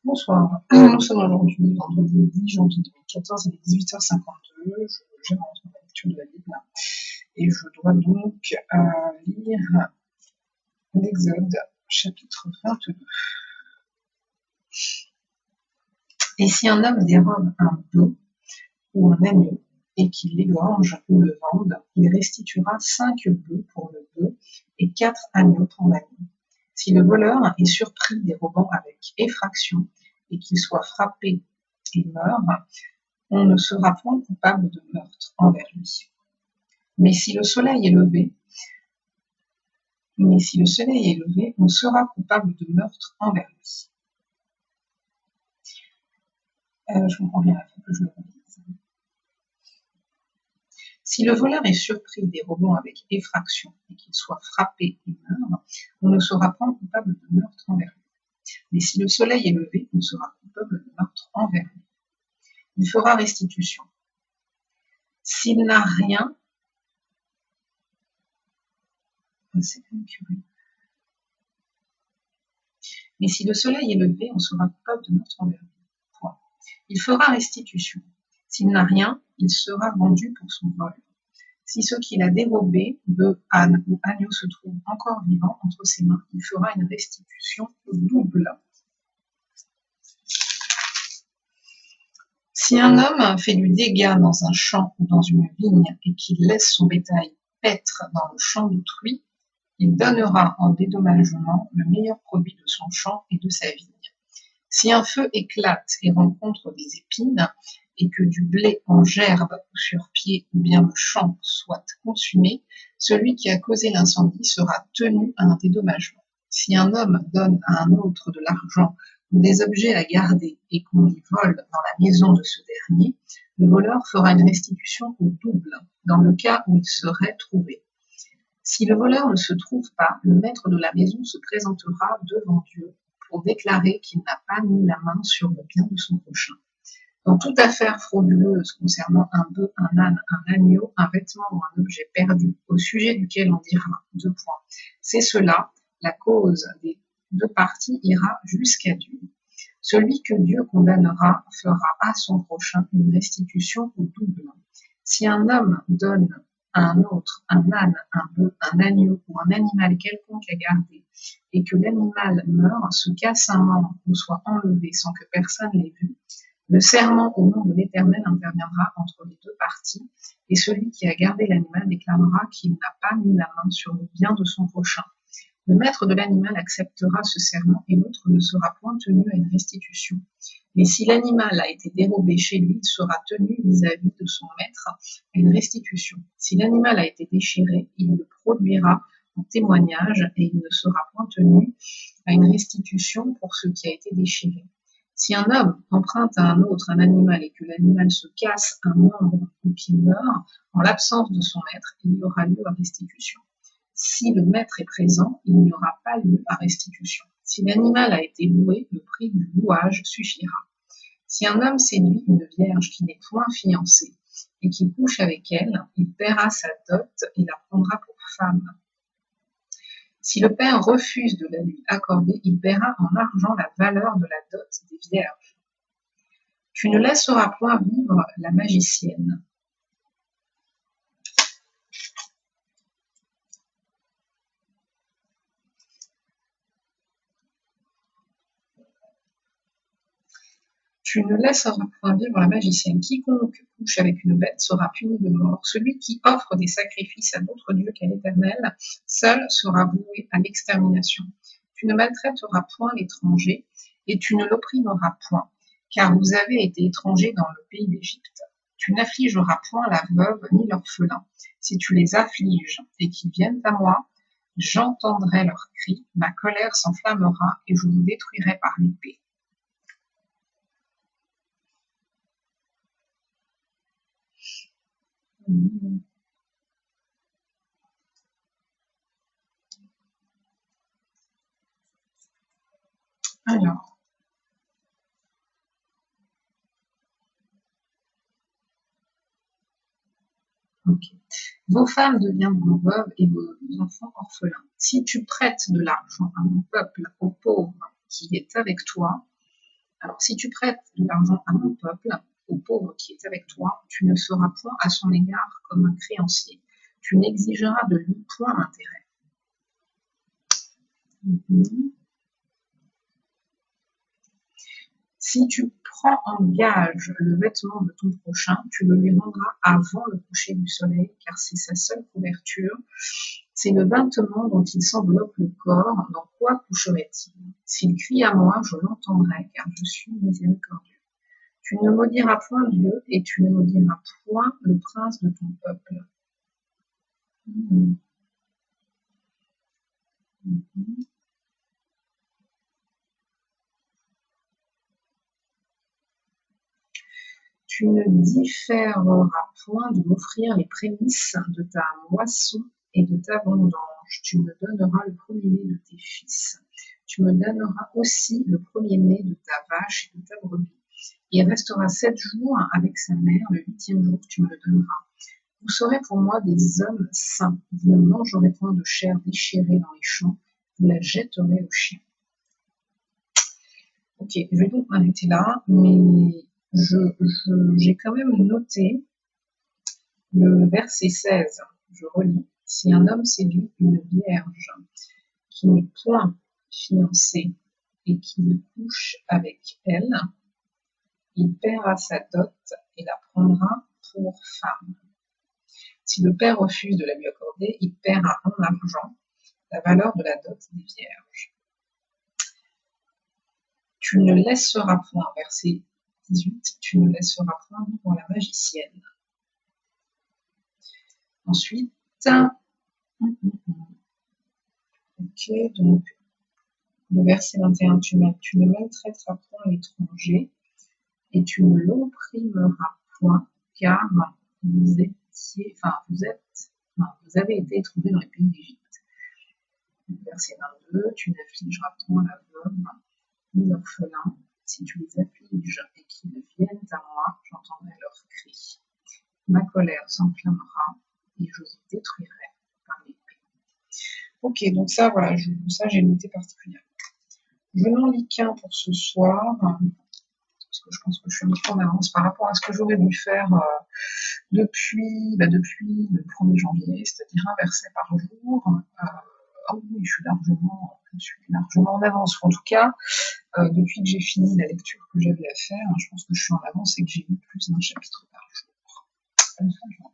Bonsoir, nous sommes aujourd'hui vendredi 10 janvier 2014, il est 18h52, je rentre dans la lecture de la Bible et je dois donc lire l'Exode chapitre 22. Et si un homme dérobe un bœuf ou un agneau et qu'il l'égorge ou le vende, il restituera 5 bœufs pour le bœuf et 4 agneaux pour l'agneau. Si le voleur est surpris dérobant avec effraction et qu'il soit frappé et meurt, on ne sera point coupable de meurtre envers lui. Mais si le soleil est levé, on sera coupable de meurtre envers lui. Je comprends bien, il faut que je le relise. Si le voleur est surpris dérobant avec effraction et qu'il soit frappé et meurt, on ne sera point coupable de meurtre envers lui. Mais si le soleil est levé, on sera coupable de meurtre envers lui. Il fera restitution. S'il n'a rien, c'est quand même curieux. Mais si le soleil est levé, on sera coupable de meurtre envers lui. Point. Il fera restitution. S'il n'a rien, il sera vendu pour son vol. Si ce qu'il a dérobé, bœuf, âne ou agneau, se trouve encore vivant entre ses mains, il fera une restitution double. Si un homme fait du dégât dans un champ ou dans une vigne et qu'il laisse son bétail paître dans le champ d'autrui, il donnera en dédommagement le meilleur produit de son champ et de sa vigne. Si un feu éclate et rencontre des épines, et que du blé en gerbe ou sur pied, ou bien le champ soit consumé, celui qui a causé l'incendie sera tenu à un dédommagement. Si un homme donne à un autre de l'argent ou des objets à garder et qu'on y vole dans la maison de ce dernier, le voleur fera une restitution au double, dans le cas où il serait trouvé. Si le voleur ne se trouve pas, le maître de la maison se présentera devant Dieu pour déclarer qu'il n'a pas mis la main sur le bien de son prochain. Dans toute affaire frauduleuse concernant un bœuf, un âne, un agneau, un vêtement ou un objet perdu, au sujet duquel on dira : c'est cela, la cause des deux parties ira jusqu'à Dieu. Celui que Dieu condamnera fera à son prochain une restitution au double. Si un homme donne à un autre un âne, un bœuf, un agneau ou un animal quelconque à garder, et que l'animal meurt, se casse un membre ou soit enlevé sans que personne l'ait vu, le serment au nom de l'Éternel interviendra entre les deux parties, et celui qui a gardé l'animal déclarera qu'il n'a pas mis la main sur le bien de son prochain. Le maître de l'animal acceptera ce serment et l'autre ne sera point tenu à une restitution. Mais si l'animal a été dérobé chez lui, il sera tenu vis-à-vis de son maître à une restitution. Si l'animal a été déchiré, il le produira en témoignage et il ne sera point tenu à une restitution pour ce qui a été déchiré. Si un homme emprunte à un autre un animal et que l'animal se casse un membre ou qu'il meurt, en l'absence de son maître, il y aura lieu à restitution. Si le maître est présent, il n'y aura pas lieu à restitution. Si l'animal a été loué, le prix du louage suffira. Si un homme séduit une vierge qui n'est point fiancée et qui couche avec elle, il paiera sa dot et la prendra pour femme. Si le père refuse de la lui accorder, il paiera en argent la valeur de la dot des vierges. Tu ne laisseras point vivre la magicienne. Tu ne laisseras point vivre la magicienne. Quiconque couche avec une bête sera puni de mort. Celui qui offre des sacrifices à d'autres dieux qu'à l'Éternel, seul sera voué à l'extermination. Tu ne maltraiteras point l'étranger, et tu ne l'opprimeras point, car vous avez été étrangers dans le pays d'Égypte. Tu n'affligeras point la veuve ni l'orphelin. Si tu les affliges et qu'ils viennent à moi, j'entendrai leurs cris, ma colère s'enflammera et je vous détruirai par l'épée. Alors, ok. Vos femmes deviendront veuves et vos enfants orphelins. Si tu prêtes de l'argent à mon peuple, aux pauvres qui est avec toi, Alors, si tu prêtes de l'argent à mon peuple, au pauvre qui est avec toi, tu ne feras point à son égard comme un créancier. Tu n'exigeras de lui point d'intérêt. Si tu prends en gage le vêtement de ton prochain, tu le lui rendras avant le coucher du soleil, car c'est sa seule couverture. C'est le vêtement dont il s'enveloppe le corps. Dans quoi coucherait-il? S'il crie à moi, je l'entendrai, car je suis miséricordieux. Tu ne maudiras point Dieu, et tu ne maudiras point le prince de ton peuple. Tu ne différeras point de m'offrir les prémices de ta moisson et de ta vendange. Tu me donneras le premier-né de tes fils. Tu me donneras aussi le premier-né de ta vache et de ta brebis. Il restera 7 jours avec sa mère, le 8e jour tu me le donneras. Vous serez pour moi des hommes saints. Vous ne mangerez point de chair déchirée dans les champs, vous la jetterez aux chiens. Ok, je vais donc m'arrêter là, mais j'ai quand même noté le verset 16. Je relis. Si un homme séduit une vierge qui n'est point fiancée et qu'il couche avec elle, il paiera sa dot et la prendra pour femme. Si le père refuse de la lui accorder, il paiera en argent la valeur de la dot des vierges. Tu ne laisseras point, verset 18, tu ne laisseras point vivre la magicienne. Ensuite, ok, donc le verset 21, tu ne maltraiteras point l'étranger et tu ne l'opprimeras point, car vous avez été étrangers dans les pays d'Égypte. Verset 22, tu n'affligeras point la veuve ni l'orphelin. Si tu les affliges et qu'ils viennent à moi, j'entendrai leurs cris. Ma colère s'enflammera et je vous détruirai par l'épée. Ok, donc ça, voilà, ça j'ai noté particulièrement. Je n'en lis qu'un pour ce soir, parce que je pense que je suis un petit peu en avance par rapport à ce que j'aurais dû faire depuis le 1er janvier, c'est-à-dire un verset par jour. Oui, je suis largement en avance. En tout cas, depuis que j'ai fini la lecture que j'avais à faire, je pense que je suis en avance et que j'ai lu plus d'un chapitre par jour.